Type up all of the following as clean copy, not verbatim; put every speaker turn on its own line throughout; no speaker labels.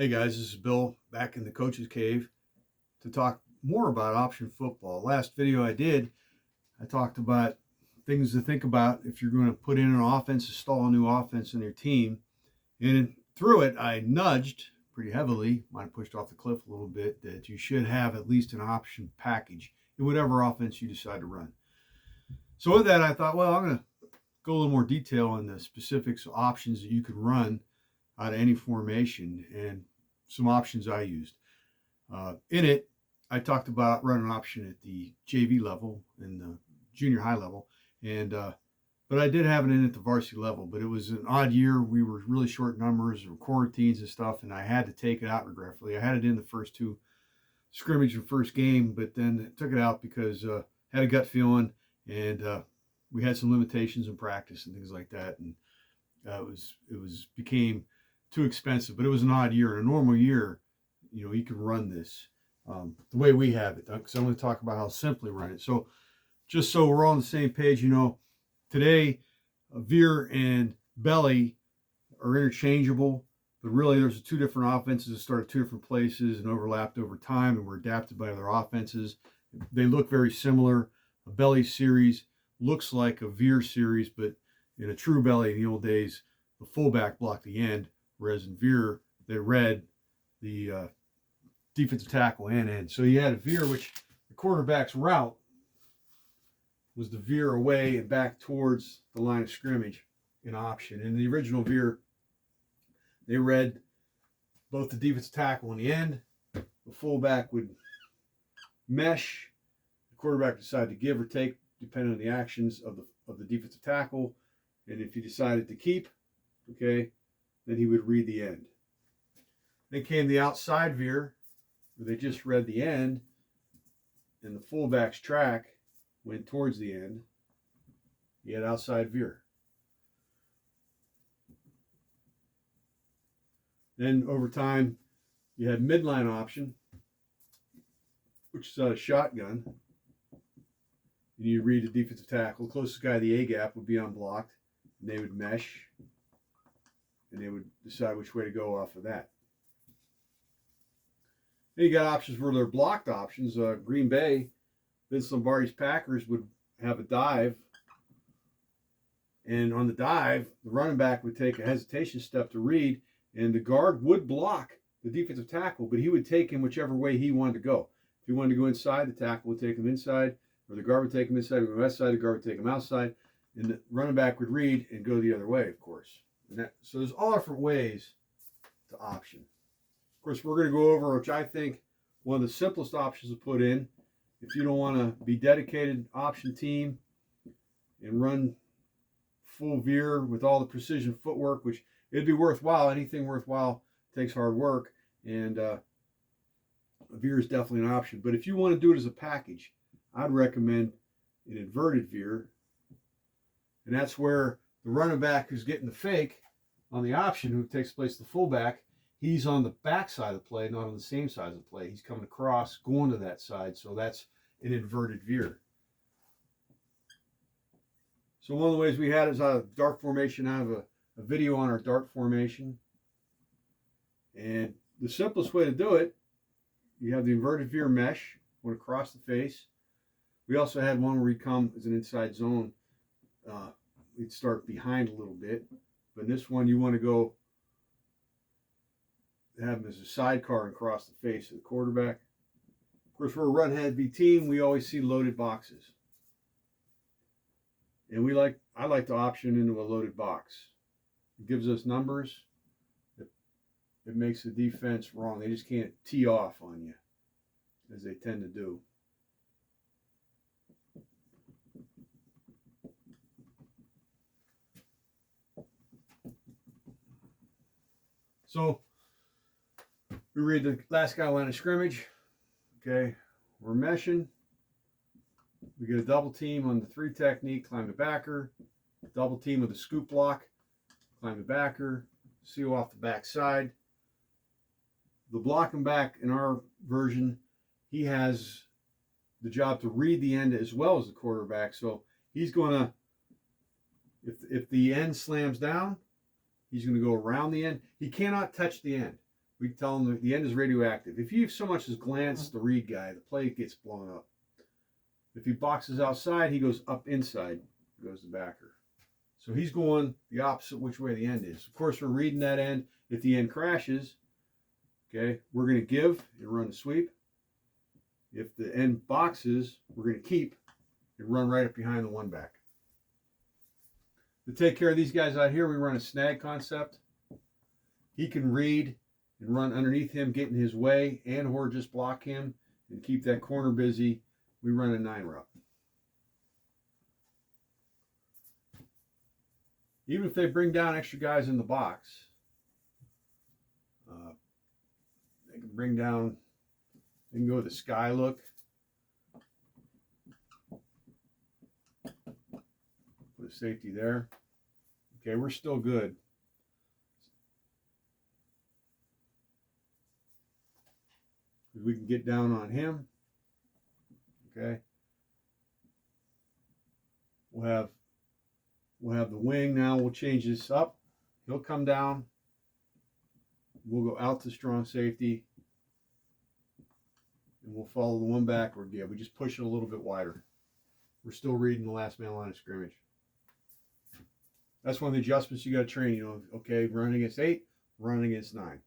Hey guys, this is Bill back in the coach's cave to talk more about option football. Last video I did, I talked about things to think about if you're going to put in an offense, install a new offense in your team. And through it, I nudged pretty heavily, might have pushed off the cliff a little bit, that you should have at least an option package in whatever offense you decide to run. So with that, I thought, well, I'm going to go a little more detail on the specifics of options that you could run out of any formation and some options I used. In it, I talked about running an option at the JV level and the junior high level, and but I did have it in at the varsity level. But it was an odd year. We were really short numbers, or quarantines and stuff, and I had to take it out regretfully. I had it in the first two scrimmage and first game, but then took it out because had a gut feeling, and we had some limitations in practice and things like that, and it became too expensive. But it was an odd year. In a normal year, you can run this the way we have it, because I'm going to talk about how simply run it. So just so we're all on the same page, today veer and belly are interchangeable, but really there's two different offenses that start at two different places and overlapped over time and were adapted by other offenses. They look very similar. A belly series looks like a veer series, but in a true belly in the old days, the fullback blocked the end, whereas in veer, they read the defensive tackle and end. So you had a veer, which the quarterback's route was to veer away and back towards the line of scrimmage in option. In the original veer, they read both the defensive tackle and the end. The fullback would mesh. The quarterback decided to give or take depending on the actions of the defensive tackle. And if he decided to keep, then he would read the end. Then came the outside veer, where they just read the end, and the fullback's track went towards the end. You had outside veer. Then over time, you had midline option, which is a shotgun. And you read the defensive tackle. The closest guy to the A gap would be unblocked, and they would mesh, and they would decide which way to go off of that. Then you got options where they're blocked options. Green Bay, Vince Lombardi's Packers would have a dive, and on the dive, the running back would take a hesitation step to read, and the guard would block the defensive tackle, but he would take him whichever way he wanted to go. If he wanted to go inside, the tackle would take him inside, or the guard would take him inside, or the west side, the guard would take him outside, and the running back would read and go the other way, of course. So there's all different ways to option. Of course, we're going to go over, which I think one of the simplest options to put in if you don't want to be dedicated option team and run full veer with all the precision footwork, which it'd be worthwhile. Anything worthwhile takes hard work, and a veer is definitely an option. But if you want to do it as a package, I'd recommend an inverted veer, and that's where the running back who's getting the fake on the option, who takes place the fullback, he's on the back side of the play, not on the same side of the play. He's coming across, going to that side, so that's an inverted veer. So one of the ways we had is out of dart formation. I have a video on our dart formation. And the simplest way to do it, you have the inverted veer mesh, went across the face. We also had one where we come as an inside zone. We'd start behind a little bit. But in this one, you want to go have him as a sidecar and cross the face of the quarterback. Of course, we're a run-heavy team. We always see loaded boxes. And I like to option into a loaded box. It gives us numbers. It makes the defense wrong. They just can't tee off on you, as they tend to do. So we read the last guy line of scrimmage. We're meshing. We get a double team on the 3 technique, climb the backer. Double team with a scoop block, climb the backer, seal off the back side. The blocking back in our version, he has the job to read the end as well as the quarterback. So he's going to, if the end slams down, he's going to go around the end. He cannot touch the end. We tell him that the end is radioactive. If you so much as glance the read guy, the play gets blown up. If he boxes outside, he goes up inside, goes the backer. So he's going the opposite which way the end is. Of course, we're reading that end. If the end crashes, okay, we're going to give and run the sweep. If the end boxes, we're going to keep and run right up behind the one back. To take care of these guys out here, we run a snag concept. He can read and run underneath him, get in his way, and or just block him and keep that corner busy. We run a 9 route. Even if they bring down extra guys in the box, they can bring down, they can go with the sky look. Put a safety there. Okay, we're still good. We can get down on him. Okay. We'll have the wing now. We'll change this up. He'll come down. We'll go out to strong safety. And we'll follow the one back or give. We just push it a little bit wider. We're still reading the last man line of scrimmage. That's one of the adjustments you got to train. You know, okay, run against 8, run against 9.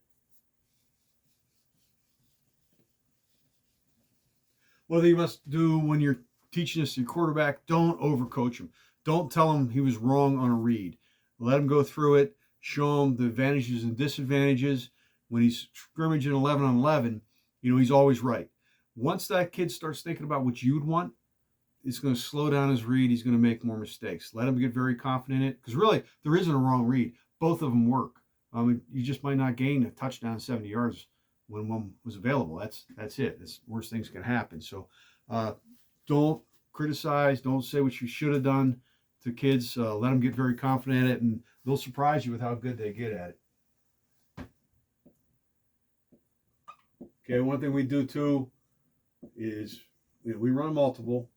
What you must do when you're teaching this to your quarterback, don't overcoach him. Don't tell him he was wrong on a read. Let him go through it. Show him the advantages and disadvantages. When he's scrimmaging 11 on 11, you know, he's always right. Once that kid starts thinking about what you'd want, it's going to slow down his read. He's going to make more mistakes. Let him get very confident in it. Because really, there isn't a wrong read. Both of them work. I mean, you just might not gain a touchdown 70 yards when one was available. That's it. That's worst things can happen. So don't criticize. Don't say what you should have done to kids. Let them get very confident in it, and they'll surprise you with how good they get at it. Okay, one thing we do too is, you know, we run multiple,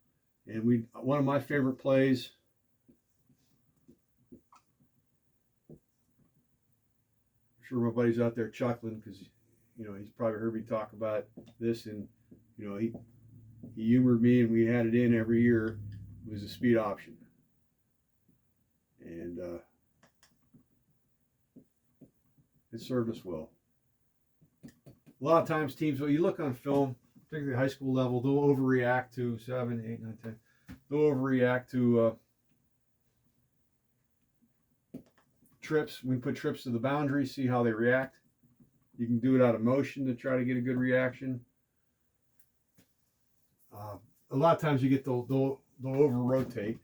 and one of my favorite plays. I'm sure my buddy's out there chuckling because, you know, he's probably heard me talk about this, and, you know, he humored me, and we had it in every year. It was a speed option. And it served us well. A lot of times teams, well, you look on film, particularly high school level, they'll overreact to 7, 8, 9, 10. They'll overreact to trips. We put trips to the boundary, see how they react. You can do it out of motion to try to get a good reaction. A lot of times you get they'll over-rotate.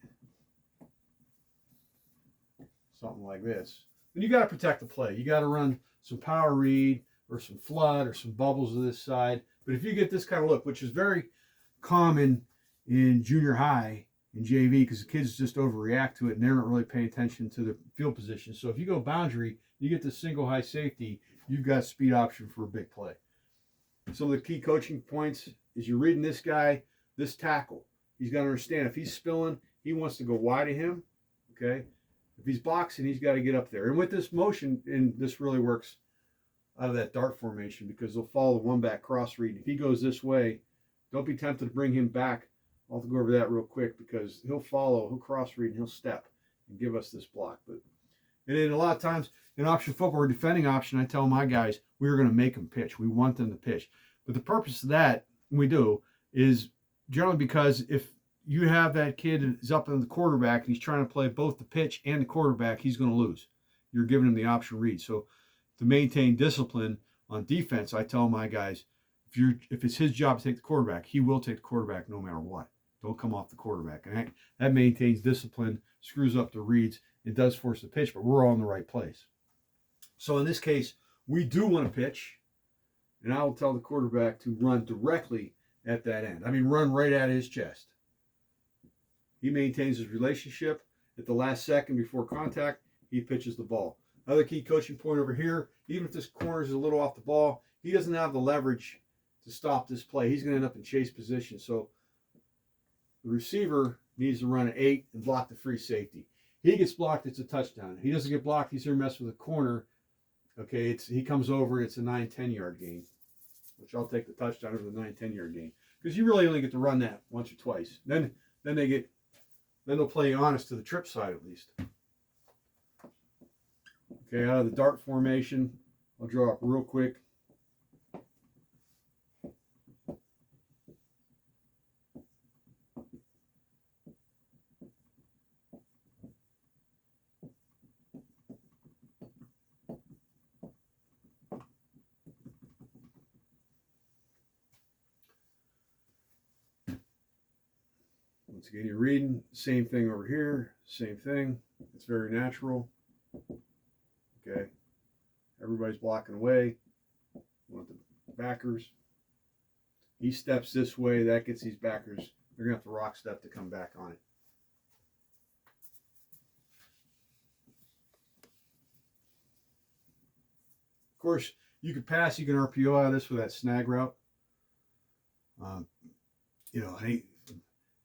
Something like this. And you got to protect the play. You got to run some power read or some flood or some bubbles to this side. But if you get this kind of look, which is very common in junior high and JV, because the kids just overreact to it and they're not really paying attention to the field position. So if you go boundary, you get the single high safety, you've got speed option for a big play. Some of the key coaching points is you're reading this guy, this tackle. He's got to understand if he's spilling, he wants to go wide of him. Okay. If he's boxing, he's got to get up there. And with this motion, and this really works out of that dart formation because they'll follow the one back cross read. If he goes this way, don't be tempted to bring him back. I'll have to go over that real quick because he'll cross read, and he'll step and give us this block. And then a lot of times in option football or defending option, I tell my guys, we're going to make them pitch. We want them to pitch. But the purpose of that, we do, is generally because if you have that kid is up in the quarterback and he's trying to play both the pitch and the quarterback, he's going to lose. You're giving him the option read. So to maintain discipline on defense, I tell my guys, if it's his job to take the quarterback, he will take the quarterback no matter what. Don't come off the quarterback. And that maintains discipline, screws up the reads, and does force the pitch, but we're all in the right place. So in this case, we do want to pitch, and I will tell the quarterback to run directly at that end. I mean, run right at his chest. He maintains his relationship. At the last second before contact, he pitches the ball. Another key coaching point over here, even if this corner is a little off the ball, he doesn't have the leverage to stop this play. He's going to end up in chase position. So the receiver needs to run an 8 and block the free safety. He gets blocked, it's a touchdown. He doesn't get blocked, he's here messing with the corner Okay, he comes over, it's a 9-10 yard gain, which I'll take the touchdown over the 9-10 yard gain. Because you really only get to run that once or twice. Then they'll play you honest to the trip side at least. Okay, out of the dart formation, I'll draw up real quick. Once again, you're reading, same thing over here, same thing. It's very natural. Okay, everybody's blocking away. Want the backers. He steps this way, that gets these backers. They're gonna have to rock step to come back on it. Of course, you can pass, you can RPO out of this with that snag route. You know,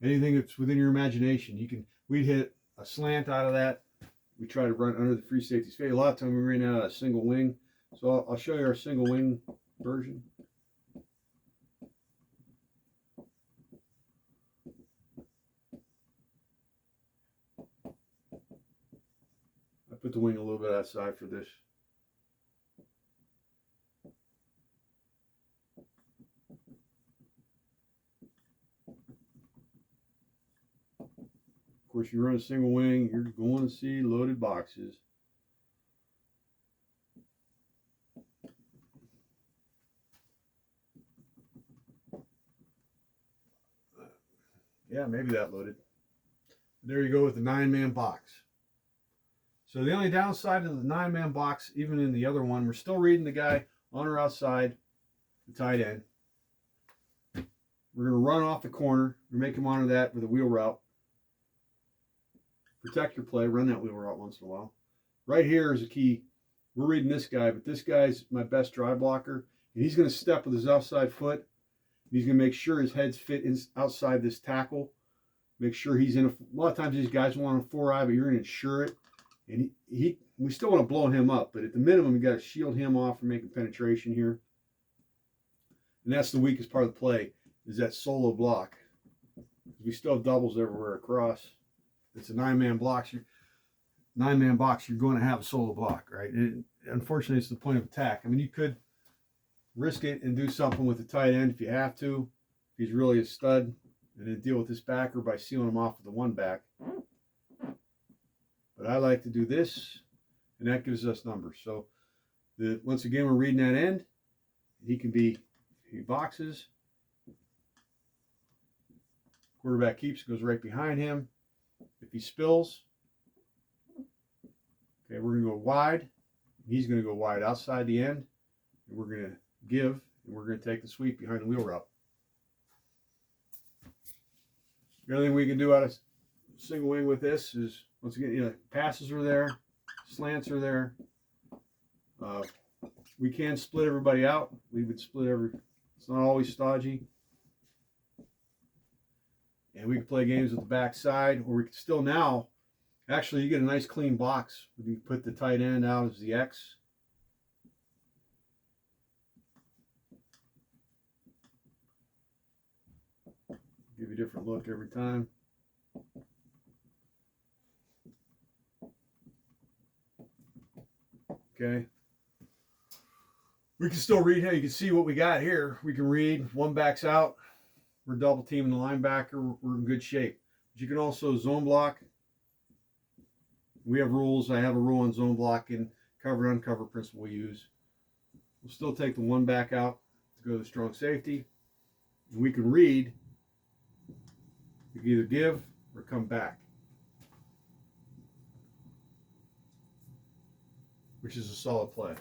anything that's within your imagination. We'd hit a slant out of that. We try to run under the free safety's face. A lot of time we ran out of a single wing. So I'll show you our single wing version. I put the wing a little bit outside for this. Of course, you run a single wing, you're going to see loaded boxes. Yeah, maybe that loaded. There you go with the 9-man box. So the only downside of the 9-man box, even in the other one, we're still reading the guy on or outside the tight end. We're going to run off the corner. We make him honor that with a wheel route. Protect your play. Run that wheel route once in a while. Right here is a key. We're reading this guy, but this guy's my best drive blocker. And he's going to step with his outside foot. He's going to make sure his head's fit outside this tackle. Make sure he's in a lot of times these guys want a 4-eye, but you're going to ensure it. And we still want to blow him up, but at the minimum, you got to shield him off from making penetration here. And that's the weakest part of the play, is that solo block. We still have doubles everywhere across. It's a 9-man block. 9-man box, you're going to have a solo block, right? Unfortunately, it's the point of attack. I mean, you could risk it and do something with the tight end if you have to, if he's really a stud, and then deal with this backer by sealing him off with the one back. But I like to do this, and that gives us numbers. So once again, we're reading that end. He boxes. Quarterback keeps, goes right behind him. If he spills, okay, we're going to go wide. He's going to go wide outside the end. And we're going to give, and we're going to take the sweep behind the wheel route. The other thing we can do out of single wing with this is, once again, passes are there, slants are there. We can split everybody out. We would split it's not always stodgy. And we can play games with the backside, or we can still now, actually you get a nice clean box. We put the tight end out as the X. Give you a different look every time. Okay. We can still read here. You can see what we got here. We can read. One backs out. We're double teaming the linebacker. We're in good shape. But you can also zone block. We have rules. I have a rule on zone blocking. Cover uncover principle we use. We'll still take the one back out to go to the strong safety. And we can read. We can either give or come back, which is a solid play.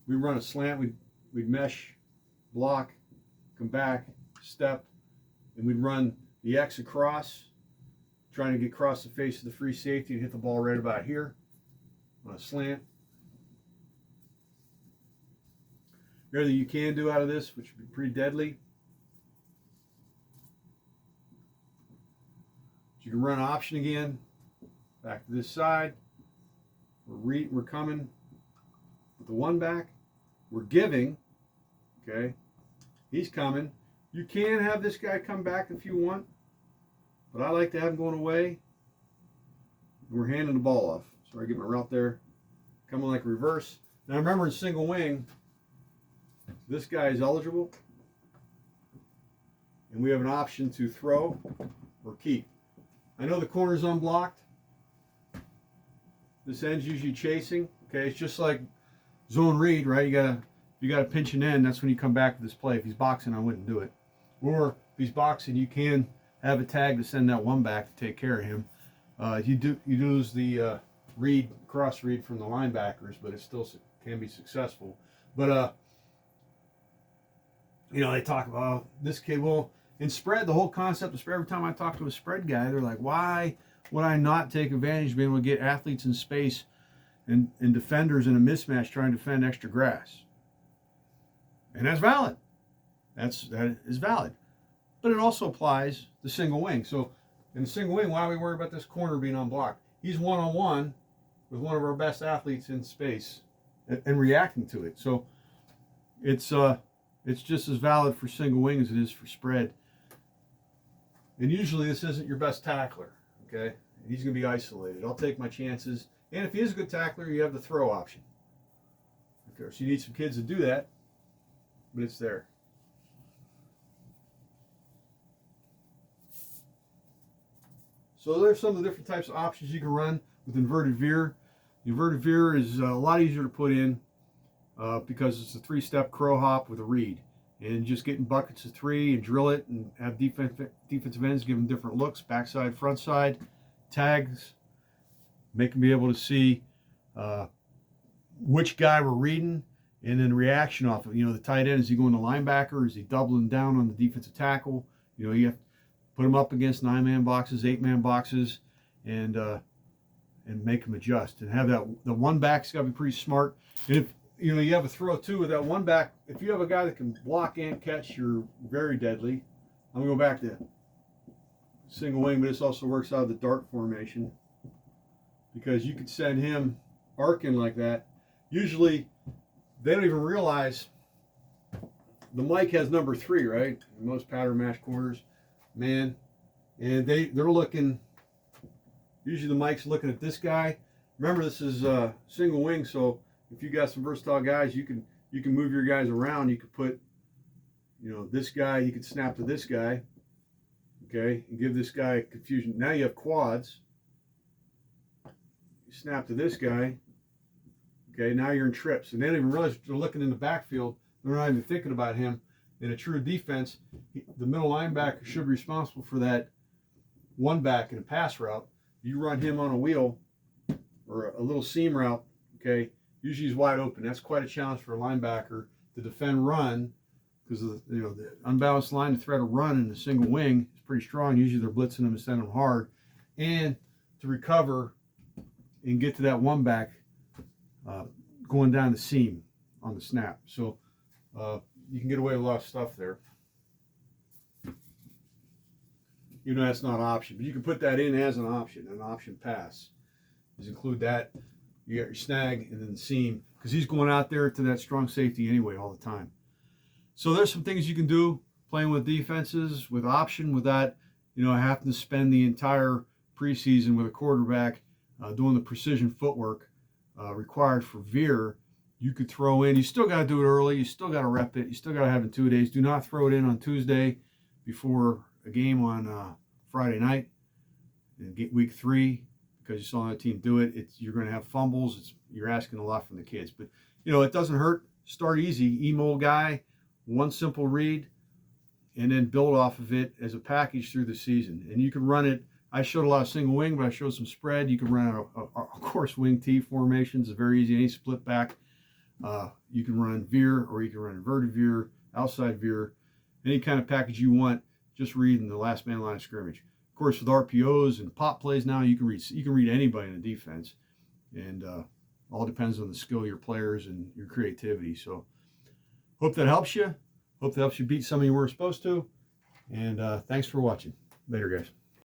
We run a slant, we'd mesh, block, come back, step, and we'd run the X across, trying to get across the face of the free safety and hit the ball right about here on a slant. The other thing you can do out of this, which would be pretty deadly, you can run option again, back to this side, We're coming with the one back. We're giving. Okay. He's coming. You can have this guy come back if you want, but I like to have him going away. We're handing the ball off. So I get my route there. Coming like reverse. Now remember, in single wing, this guy is eligible. And we have an option to throw or keep. I know the corner's unblocked. This end's usually chasing. Okay, it's just like zone read, right? You gotta pinch an end. That's when you come back to this play. If he's boxing, I wouldn't do it. Or if he's boxing, you can have a tag to send that one back to take care of him. You lose the cross read from the linebackers, but it still can be successful. But they talk about this kid. Well, in spread, the whole concept of spread. Every time I talk to a spread guy, they're like, "Why would I not take advantage of being able to get athletes in space and defenders in a mismatch trying to defend extra grass?" And that's valid. That is valid. But it also applies to single wing. So in the single wing, why are we worried about this corner being unblocked? He's one-on-one with one of our best athletes in space and reacting to it. So it's just as valid for single wing as it is for spread. And usually this isn't your best tackler, okay? He's going to be isolated. I'll take my chances. And if he is a good tackler, you have the throw option. Okay, so you need some kids to do that, but it's there. So there's some of the different types of options you can run with inverted veer. The inverted veer is a lot easier to put in because it's a three-step crow hop with a read. And just getting buckets of three and drill it and have defensive ends give them different looks, backside, front side, tags, make them be able to see which guy we're reading, and then reaction off of, the tight end. Is he going to linebacker? Is he doubling down on the defensive tackle? You have to put them up against 9-man boxes, 8-man boxes, and make them adjust. And have the one back's got to be pretty smart. And if you have a throw too with that one back, if you have a guy that can block and catch, you're very deadly. I'm gonna go back to single wing, but this also works out of the dart formation because you could send him arcing like that. Usually they don't even realize the Mike has number 3, right? In most pattern match corners, man, and they're looking. Usually the Mike's looking at this guy. Remember, this is single wing, so if you got some versatile guys, you can move your guys around. You could put, this guy. You could snap to this guy, okay, and give this guy confusion. Now you have quads. You snap to this guy, okay. Now you're in trips, and they don't even realize they're looking in the backfield. They're not even thinking about him. In a true defense, the middle linebacker should be responsible for that one back in a pass route. You run him on a wheel or a little seam route, okay. Usually he's wide open. That's quite a challenge for a linebacker to defend run because the unbalanced line to thread a run in the single wing is pretty strong. Usually they're blitzing them and sending them hard, and to recover and get to that one back going down the seam on the snap. So you can get away with a lot of stuff there. That's not an option, but you can put that in as an option pass. Just include that. You got your snag and then the seam because he's going out there to that strong safety anyway all the time. So there's some things you can do playing with defenses with option without having to spend the entire preseason with a quarterback doing the precision footwork required for veer. You could throw in. You still got to do it early. You still got to rep it. You still got to have it in 2 days. Do not throw it in on Tuesday before a game on Friday night in week 3. Because you saw another team do it. You're going to have fumbles. You're asking a lot from the kids. But, it doesn't hurt. Start easy. E-mold guy, one simple read, and then build off of it as a package through the season. And you can run it. I showed a lot of single wing, but I showed some spread. You can run, of course, wing T formations. It's very easy. Any split back. You can run veer, or you can run inverted veer, outside veer. Any kind of package you want, just read in the last man line of scrimmage. Of course, with RPOs and pop plays now, you can read anybody in the defense, and all depends on the skill of your players and your creativity. So, hope that helps you. Hope that helps you beat some of you weren't supposed to. And thanks for watching. Later, guys.